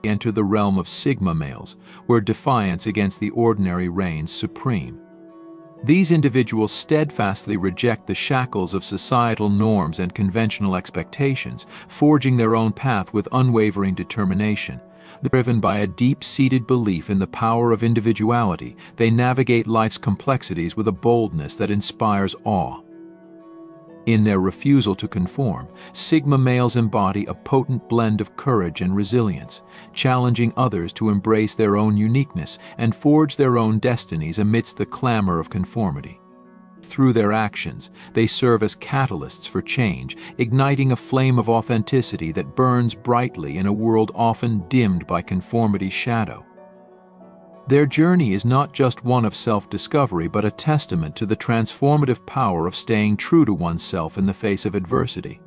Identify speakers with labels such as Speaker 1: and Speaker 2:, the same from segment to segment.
Speaker 1: enter the realm of Sigma males, where defiance against the ordinary reigns supreme. These individuals steadfastly reject the shackles of societal norms and conventional expectations, forging their own path with unwavering determination. Driven by a deep-seated belief in the power of individuality, they navigate life's complexities with a boldness that inspires awe. In their refusal to conform, Sigma males embody a potent blend of courage and resilience, challenging others to embrace their own uniqueness and forge their own destinies amidst the clamor of conformity. Through their actions, they serve as catalysts for change, igniting a flame of authenticity that burns brightly in a world often dimmed by conformity's shadow. Their journey is not just one of self-discovery, but a testament to the transformative power of staying true to oneself in the face of adversity.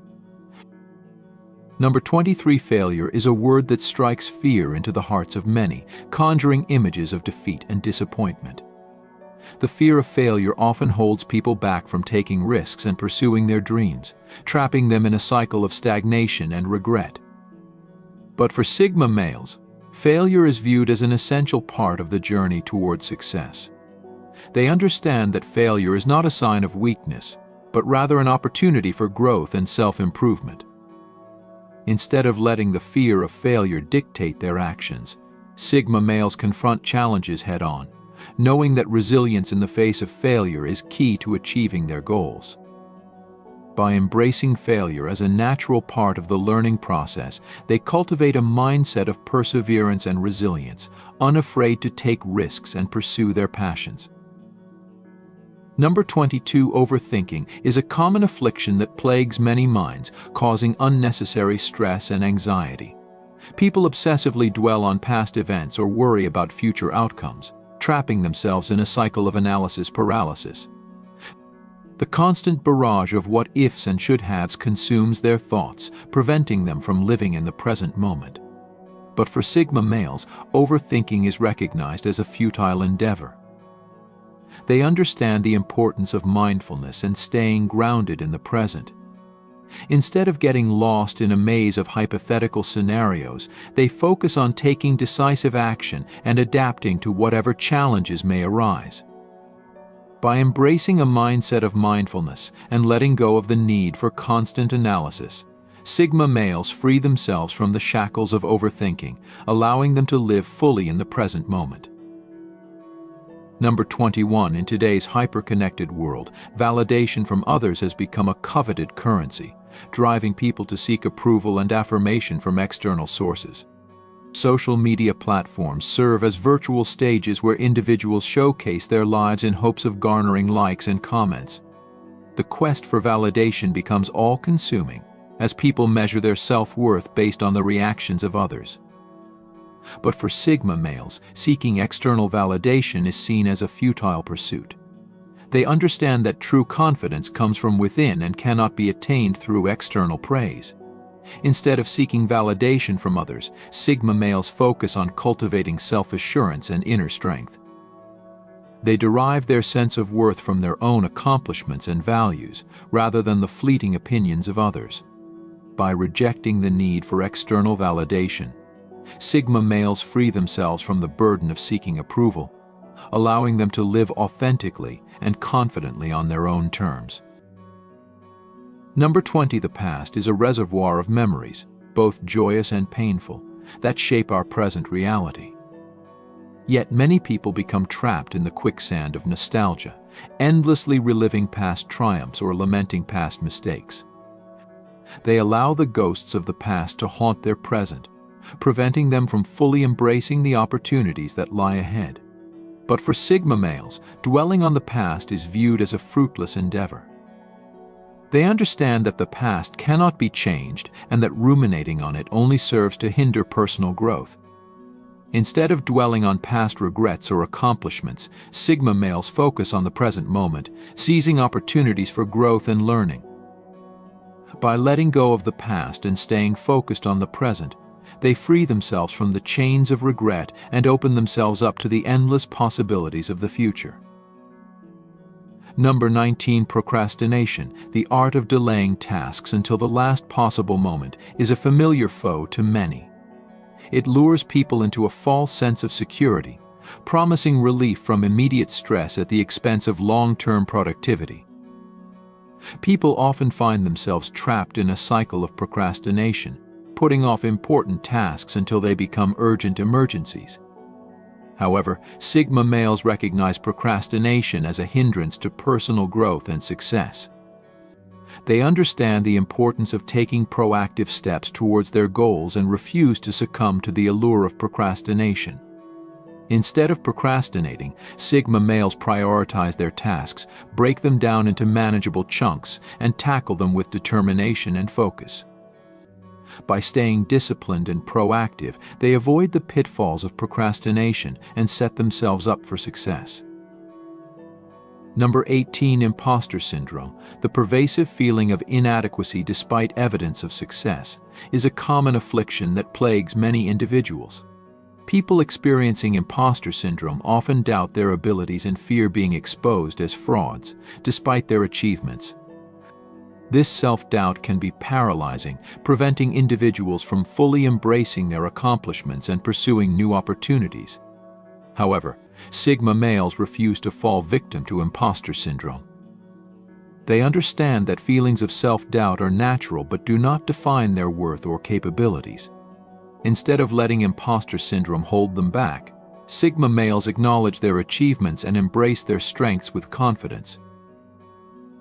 Speaker 1: Number 23. Failure is a word that strikes fear into the hearts of many, conjuring images of defeat and disappointment. The fear of failure often holds people back from taking risks and pursuing their dreams, trapping them in a cycle of stagnation and regret. But for Sigma males, failure is viewed as an essential part of the journey toward success. They understand that failure is not a sign of weakness, but rather an opportunity for growth and self-improvement. Instead of letting the fear of failure dictate their actions, Sigma males confront challenges head-on, knowing that resilience in the face of failure is key to achieving their goals. By embracing failure as a natural part of the learning process, they cultivate a mindset of perseverance and resilience, unafraid to take risks and pursue their passions. Number 22. Overthinking is a common affliction that plagues many minds, causing unnecessary stress and anxiety. People obsessively dwell on past events or worry about future outcomes, trapping themselves in a cycle of analysis paralysis. The constant barrage of what-ifs and should-haves consumes their thoughts, preventing them from living in the present moment. But for Sigma males, overthinking is recognized as a futile endeavor. They understand the importance of mindfulness and staying grounded in the present. Instead of getting lost in a maze of hypothetical scenarios, they focus on taking decisive action and adapting to whatever challenges may arise. By embracing a mindset of mindfulness and letting go of the need for constant analysis, Sigma males free themselves from the shackles of overthinking, allowing them to live fully in the present moment. Number 21. In today's hyper-connected world, validation from others has become a coveted currency, driving people to seek approval and affirmation from external sources. Social media platforms serve as virtual stages where individuals showcase their lives in hopes of garnering likes and comments. The quest for validation becomes all-consuming as people measure their self-worth based on the reactions of others. But for Sigma males, seeking external validation is seen as a futile pursuit. They understand that true confidence comes from within and cannot be attained through external praise. Instead of seeking validation from others, Sigma males focus on cultivating self-assurance and inner strength. They derive their sense of worth from their own accomplishments and values, rather than the fleeting opinions of others. By rejecting the need for external validation, Sigma males free themselves from the burden of seeking approval, allowing them to live authentically and confidently on their own terms. Number 20. The past is a reservoir of memories, both joyous and painful, that shape our present reality. Yet many people become trapped in the quicksand of nostalgia, endlessly reliving past triumphs or lamenting past mistakes. They allow the ghosts of the past to haunt their present, preventing them from fully embracing the opportunities that lie ahead. But for Sigma males, dwelling on the past is viewed as a fruitless endeavor. They understand that the past cannot be changed and that ruminating on it only serves to hinder personal growth. Instead of dwelling on past regrets or accomplishments, Sigma males focus on the present moment, seizing opportunities for growth and learning. By letting go of the past and staying focused on the present, they free themselves from the chains of regret and open themselves up to the endless possibilities of the future. Number 19. Procrastination, the art of delaying tasks until the last possible moment, is a familiar foe to many. It lures people into a false sense of security, promising relief from immediate stress at the expense of long-term productivity. People often find themselves trapped in a cycle of procrastination, putting off important tasks until they become urgent emergencies. However, Sigma males recognize procrastination as a hindrance to personal growth and success. They understand the importance of taking proactive steps towards their goals and refuse to succumb to the allure of procrastination. Instead of procrastinating, Sigma males prioritize their tasks, break them down into manageable chunks, and tackle them with determination and focus. By staying disciplined and proactive, they avoid the pitfalls of procrastination and set themselves up for success. Number 18. Imposter syndrome. The pervasive feeling of inadequacy despite evidence of success is a common affliction that plagues many individuals. People experiencing imposter syndrome often doubt their abilities and fear being exposed as frauds, despite their achievements. This self-doubt can be paralyzing, preventing individuals from fully embracing their accomplishments and pursuing new opportunities. However, Sigma males refuse to fall victim to imposter syndrome. They understand that feelings of self-doubt are natural but do not define their worth or capabilities. Instead of letting imposter syndrome hold them back, Sigma males acknowledge their achievements and embrace their strengths with confidence.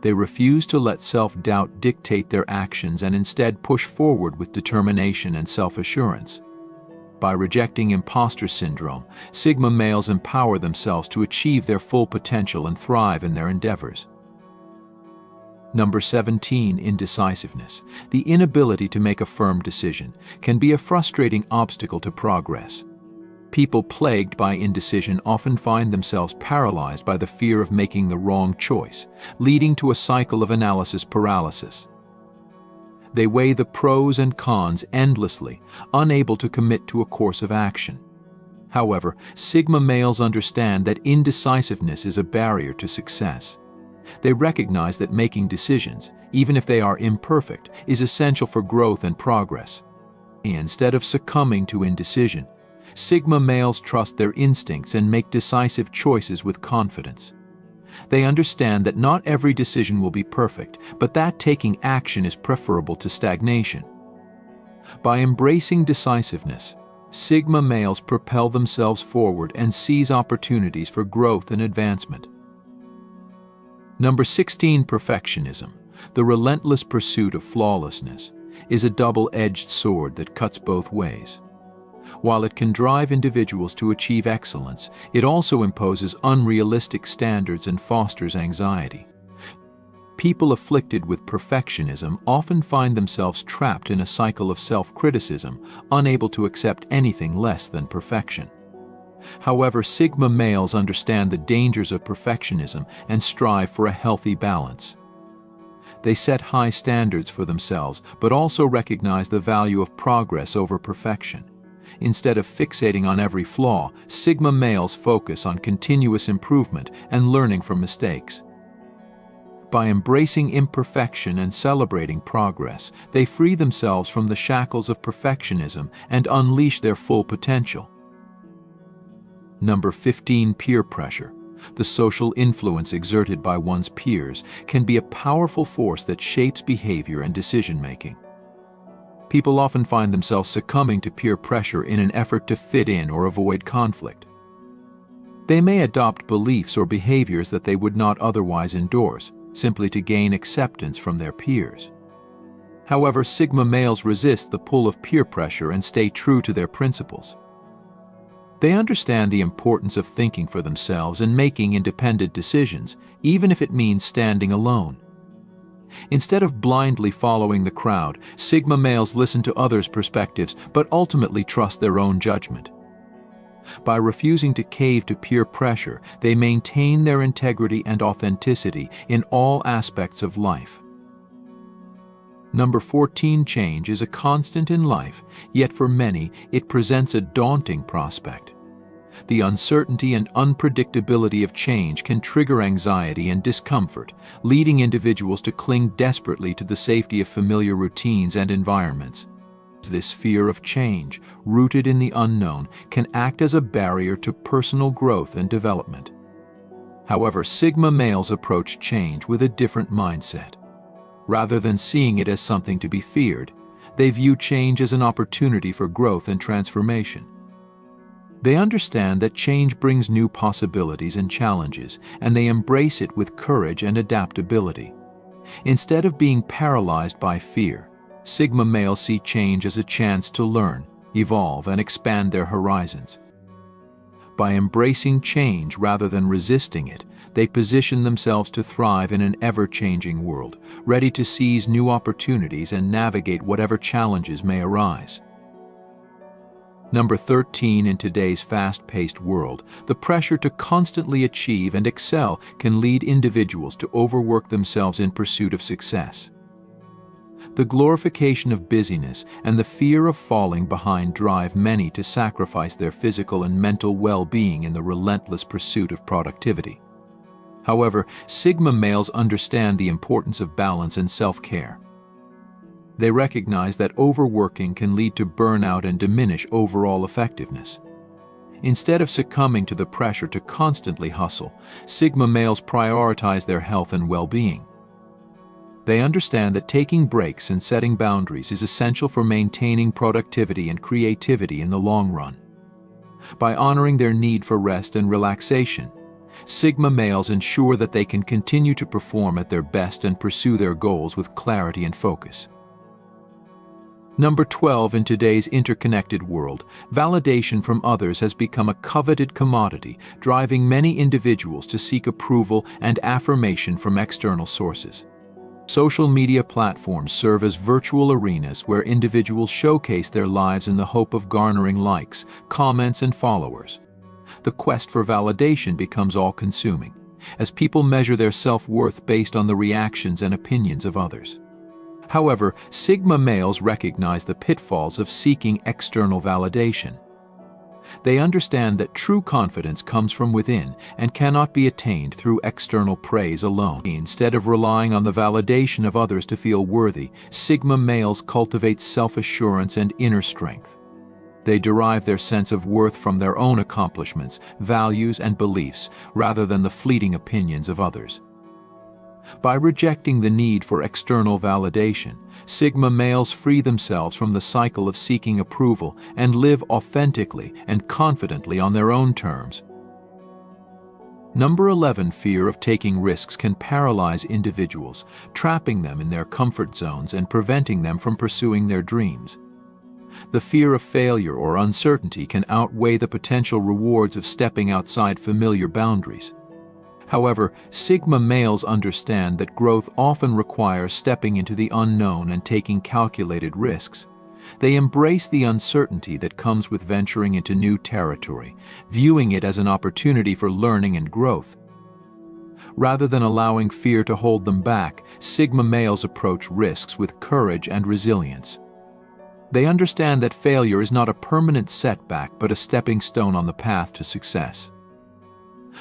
Speaker 1: They refuse to let self-doubt dictate their actions and instead push forward with determination and self-assurance. By rejecting imposter syndrome, Sigma males empower themselves to achieve their full potential and thrive in their endeavors. Number 17. Indecisiveness. The inability to make a firm decision can be a frustrating obstacle to progress. People plagued by indecision often find themselves paralyzed by the fear of making the wrong choice, leading to a cycle of analysis paralysis. They weigh the pros and cons endlessly, unable to commit to a course of action. However, Sigma males understand that indecisiveness is a barrier to success. They recognize that making decisions, even if they are imperfect, is essential for growth and progress. Instead of succumbing to indecision, Sigma males trust their instincts and make decisive choices with confidence. They understand that not every decision will be perfect, but that taking action is preferable to stagnation. By embracing decisiveness, Sigma males propel themselves forward and seize opportunities for growth and advancement. Number 16. Perfectionism. The relentless pursuit of flawlessness is a double-edged sword that cuts both ways. While it can drive individuals to achieve excellence, it also imposes unrealistic standards and fosters anxiety. People afflicted with perfectionism often find themselves trapped in a cycle of self-criticism, unable to accept anything less than perfection. However, Sigma males understand the dangers of perfectionism and strive for a healthy balance. They set high standards for themselves, but also recognize the value of progress over perfection. Instead of fixating on every flaw, Sigma males focus on continuous improvement and learning from mistakes. By embracing imperfection and celebrating progress, they free themselves from the shackles of perfectionism and unleash their full potential. Number 15. Peer pressure. The social influence exerted by one's peers can be a powerful force that shapes behavior and decision-making. People often find themselves succumbing to peer pressure in an effort to fit in or avoid conflict. They may adopt beliefs or behaviors that they would not otherwise endorse, simply to gain acceptance from their peers. However, Sigma males resist the pull of peer pressure and stay true to their principles. They understand the importance of thinking for themselves and making independent decisions, even if it means standing alone. Instead of blindly following the crowd, Sigma males listen to others' perspectives but ultimately trust their own judgment. By refusing to cave to peer pressure, they maintain their integrity and authenticity in all aspects of life. Number 14. Change is a constant in life, yet for many, it presents a daunting prospect. The uncertainty and unpredictability of change can trigger anxiety and discomfort, leading individuals to cling desperately to the safety of familiar routines and environments. This fear of change, rooted in the unknown, can act as a barrier to personal growth and development. However, Sigma males approach change with a different mindset. Rather than seeing it as something to be feared, they view change as an opportunity for growth and transformation. They understand that change brings new possibilities and challenges, and they embrace it with courage and adaptability. Instead of being paralyzed by fear, Sigma males see change as a chance to learn, evolve, and expand their horizons. By embracing change rather than resisting it, they position themselves to thrive in an ever-changing world, ready to seize new opportunities and navigate whatever challenges may arise. Number 13. In today's fast-paced world, the pressure to constantly achieve and excel can lead individuals to overwork themselves in pursuit of success. The glorification of busyness and the fear of falling behind drive many to sacrifice their physical and mental well-being in the relentless pursuit of productivity. However, Sigma males understand the importance of balance and self-care. They recognize that overworking can lead to burnout and diminish overall effectiveness. Instead of succumbing to the pressure to constantly hustle, Sigma males prioritize their health and well-being. They understand that taking breaks and setting boundaries is essential for maintaining productivity and creativity in the long run. By honoring their need for rest and relaxation, Sigma males ensure that they can continue to perform at their best and pursue their goals with clarity and focus. Number 12. In today's interconnected world, validation from others has become a coveted commodity, driving many individuals to seek approval and affirmation from external sources. Social media platforms serve as virtual arenas where individuals showcase their lives in the hope of garnering likes, comments, and followers. The quest for validation becomes all-consuming, as people measure their self-worth based on the reactions and opinions of others. However, Sigma males recognize the pitfalls of seeking external validation. They understand that true confidence comes from within and cannot be attained through external praise alone. Instead of relying on the validation of others to feel worthy, Sigma males cultivate self-assurance and inner strength. They derive their sense of worth from their own accomplishments, values, and beliefs, rather than the fleeting opinions of others. By rejecting the need for external validation, Sigma males free themselves from the cycle of seeking approval and live authentically and confidently on their own terms. Number 11. Fear of taking risks can paralyze individuals, trapping them in their comfort zones and preventing them from pursuing their dreams. The fear of failure or uncertainty can outweigh the potential rewards of stepping outside familiar boundaries. However, Sigma males understand that growth often requires stepping into the unknown and taking calculated risks. They embrace the uncertainty that comes with venturing into new territory, viewing it as an opportunity for learning and growth. Rather than allowing fear to hold them back, Sigma males approach risks with courage and resilience. They understand that failure is not a permanent setback but a stepping stone on the path to success.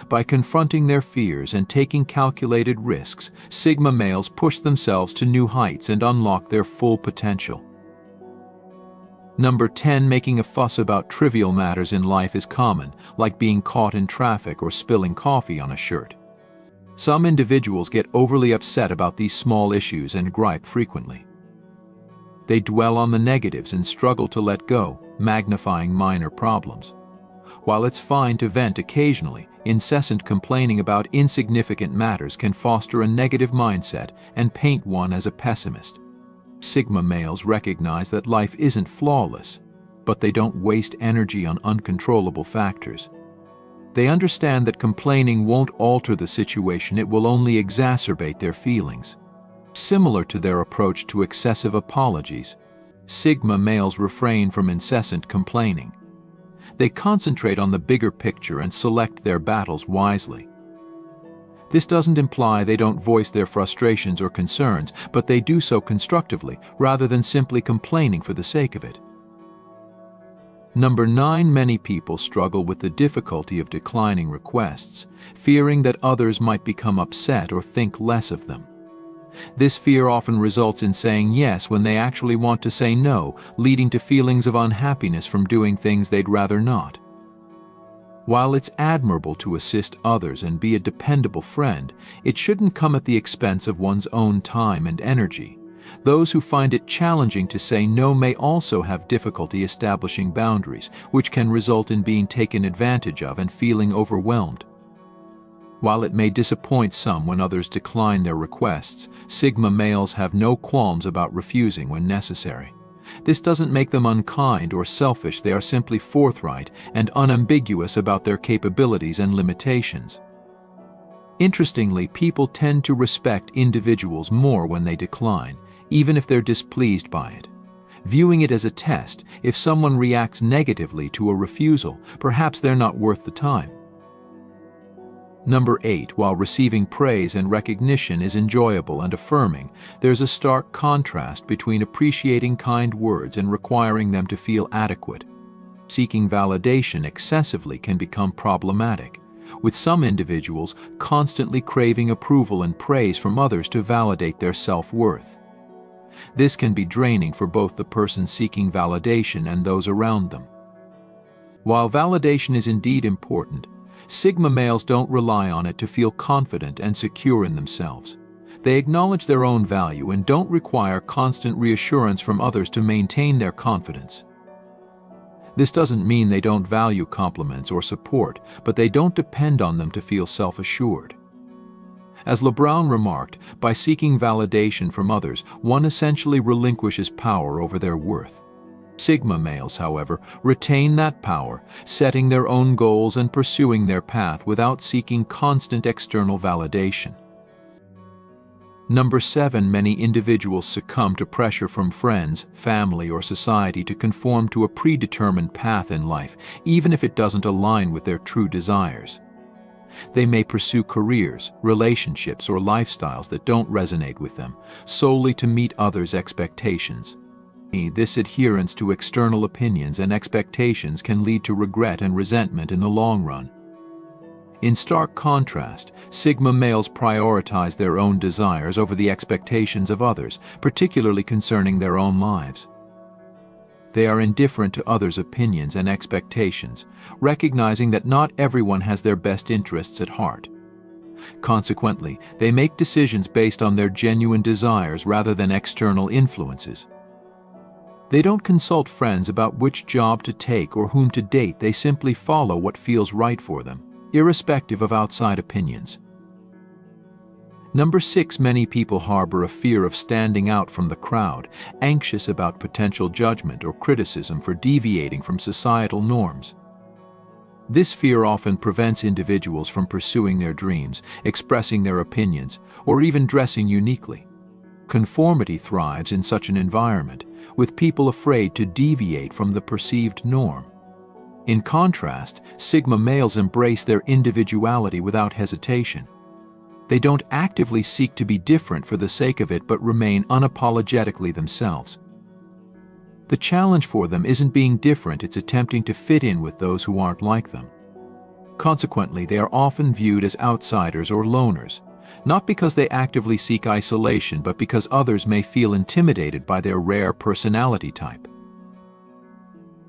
Speaker 1: By confronting their fears and taking calculated risks, Sigma males push themselves to new heights and unlock their full potential. Number 10. Making a fuss about trivial matters in life is common, like being caught in traffic or spilling coffee on a shirt. Some individuals get overly upset about these small issues and gripe frequently. They dwell on the negatives and struggle to let go, magnifying minor problems. While it's fine to vent occasionally, incessant complaining about insignificant matters can foster a negative mindset and paint one as a pessimist. Sigma males recognize that life isn't flawless, but they don't waste energy on uncontrollable factors. They understand that complaining won't alter the situation, it will only exacerbate their feelings. Similar to their approach to excessive apologies, Sigma males refrain from incessant complaining. They concentrate on the bigger picture and select their battles wisely. This doesn't imply they don't voice their frustrations or concerns, but they do so constructively, rather than simply complaining for the sake of it. Number 9. Many people struggle with the difficulty of declining requests, fearing that others might become upset or think less of them. This fear often results in saying yes when they actually want to say no, leading to feelings of unhappiness from doing things they'd rather not. While it's admirable to assist others and be a dependable friend, it shouldn't come at the expense of one's own time and energy. Those who find it challenging to say no may also have difficulty establishing boundaries, which can result in being taken advantage of and feeling overwhelmed. While it may disappoint some when others decline their requests, Sigma males have no qualms about refusing when necessary. This doesn't make them unkind or selfish, they are simply forthright and unambiguous about their capabilities and limitations. Interestingly, people tend to respect individuals more when they decline, even if they're displeased by it. Viewing it as a test, if someone reacts negatively to a refusal, perhaps they're not worth the time. Number 8. While receiving praise and recognition is enjoyable and affirming, there's a stark contrast between appreciating kind words and requiring them to feel adequate. Seeking validation excessively can become problematic, with some individuals constantly craving approval and praise from others to validate their self-worth. This can be draining for both the person seeking validation and those around them. While validation is indeed important, Sigma males don't rely on it to feel confident and secure in themselves. They acknowledge their own value and don't require constant reassurance from others to maintain their confidence. This doesn't mean they don't value compliments or support, but they don't depend on them to feel self-assured. As LeBron remarked, by seeking validation from others, one essentially relinquishes power over their worth. Sigma males, however, retain that power, setting their own goals and pursuing their path without seeking constant external validation. Number 7. Many individuals succumb to pressure from friends, family, or society to conform to a predetermined path in life, even if it doesn't align with their true desires. They may pursue careers, relationships, or lifestyles that don't resonate with them, solely to meet others' expectations. This adherence to external opinions and expectations can lead to regret and resentment in the long run. In stark contrast, Sigma males prioritize their own desires over the expectations of others, particularly concerning their own lives. They are indifferent to others' opinions and expectations, recognizing that not everyone has their best interests at heart. Consequently, they make decisions based on their genuine desires rather than external influences. They don't consult friends about which job to take or whom to date, they simply follow what feels right for them, irrespective of outside opinions. Number 6. Many people harbor a fear of standing out from the crowd, anxious about potential judgment or criticism for deviating from societal norms. This fear often prevents individuals from pursuing their dreams, expressing their opinions, or even dressing uniquely. Conformity thrives in such an environment, with people afraid to deviate from the perceived norm. In contrast, Sigma males embrace their individuality without hesitation. They don't actively seek to be different for the sake of it but remain unapologetically themselves. The challenge for them isn't being different, it's attempting to fit in with those who aren't like them. Consequently, they are often viewed as outsiders or loners, not because they actively seek isolation, but because others may feel intimidated by their rare personality type.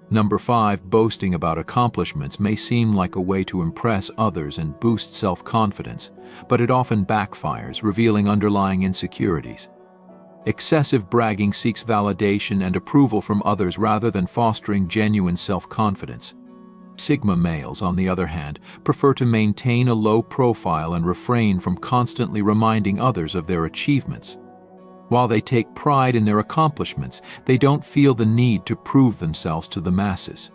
Speaker 1: Number 5. Boasting about accomplishments may seem like a way to impress others and boost self-confidence, but it often backfires, revealing underlying insecurities. Excessive bragging seeks validation and approval from others rather than fostering genuine self-confidence. Sigma males, on the other hand, prefer to maintain a low profile and refrain from constantly reminding others of their achievements. While they take pride in their accomplishments, they don't feel the need to prove themselves to the masses.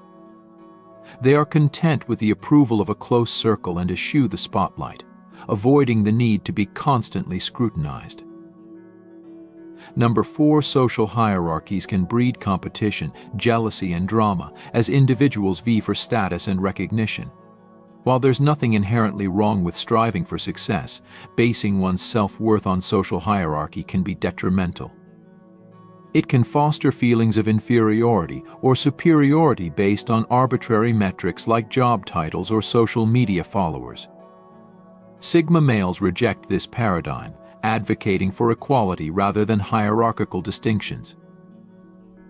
Speaker 1: They are content with the approval of a close circle and eschew the spotlight, avoiding the need to be constantly scrutinized. Number 4. Social hierarchies can breed competition, jealousy, and drama as individuals vie for status and recognition. While there's nothing inherently wrong with striving for success, basing one's self-worth on social hierarchy can be detrimental. It can foster feelings of inferiority or superiority based on arbitrary metrics like job titles or social media followers. Sigma males reject this paradigm, advocating for equality rather than hierarchical distinctions.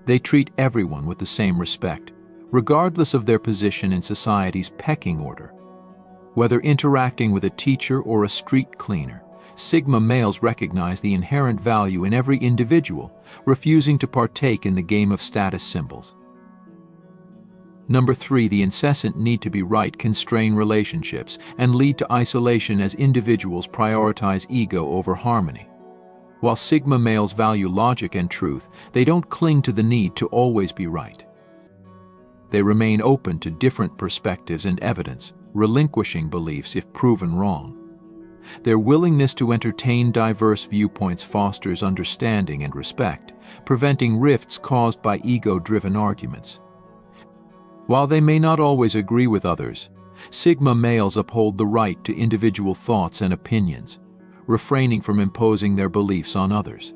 Speaker 1: They treat everyone with the same respect, regardless of their position in society's pecking order. Whether interacting with a teacher or a street cleaner, Sigma males recognize the inherent value in every individual, refusing to partake in the game of status symbols. Number 3, the incessant need to be right can strain relationships and lead to isolation as individuals prioritize ego over harmony. While Sigma males value logic and truth, they don't cling to the need to always be right. They remain open to different perspectives and evidence, relinquishing beliefs if proven wrong. Their willingness to entertain diverse viewpoints fosters understanding and respect, preventing rifts caused by ego-driven arguments. While they may not always agree with others, Sigma males uphold the right to individual thoughts and opinions, refraining from imposing their beliefs on others.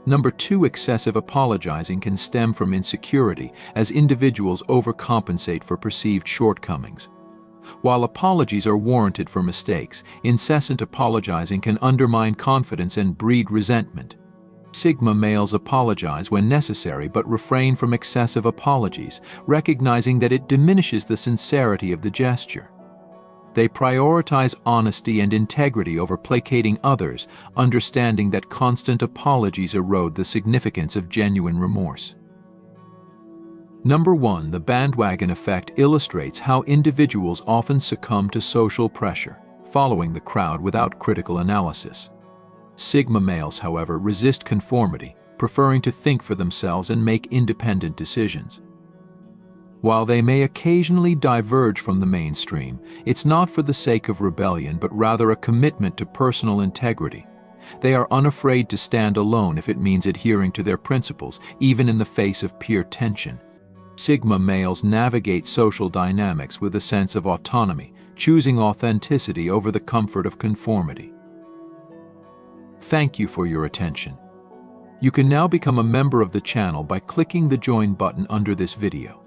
Speaker 1: Number 2, excessive apologizing can stem from insecurity as individuals overcompensate for perceived shortcomings. While apologies are warranted for mistakes, incessant apologizing can undermine confidence and breed resentment. Sigma males apologize when necessary but refrain from excessive apologies, recognizing that it diminishes the sincerity of the gesture. They prioritize honesty and integrity over placating others, understanding that constant apologies erode the significance of genuine remorse. Number 1, the bandwagon effect illustrates how individuals often succumb to social pressure, following the crowd without critical analysis. Sigma males, however, resist conformity, preferring to think for themselves and make independent decisions. While they may occasionally diverge from the mainstream, it's not for the sake of rebellion but rather a commitment to personal integrity. They are unafraid to stand alone if it means adhering to their principles, even in the face of peer tension. Sigma males navigate social dynamics with a sense of autonomy, choosing authenticity over the comfort of conformity. Thank you for your attention. You can now become a member of the channel by clicking the Join button under this video.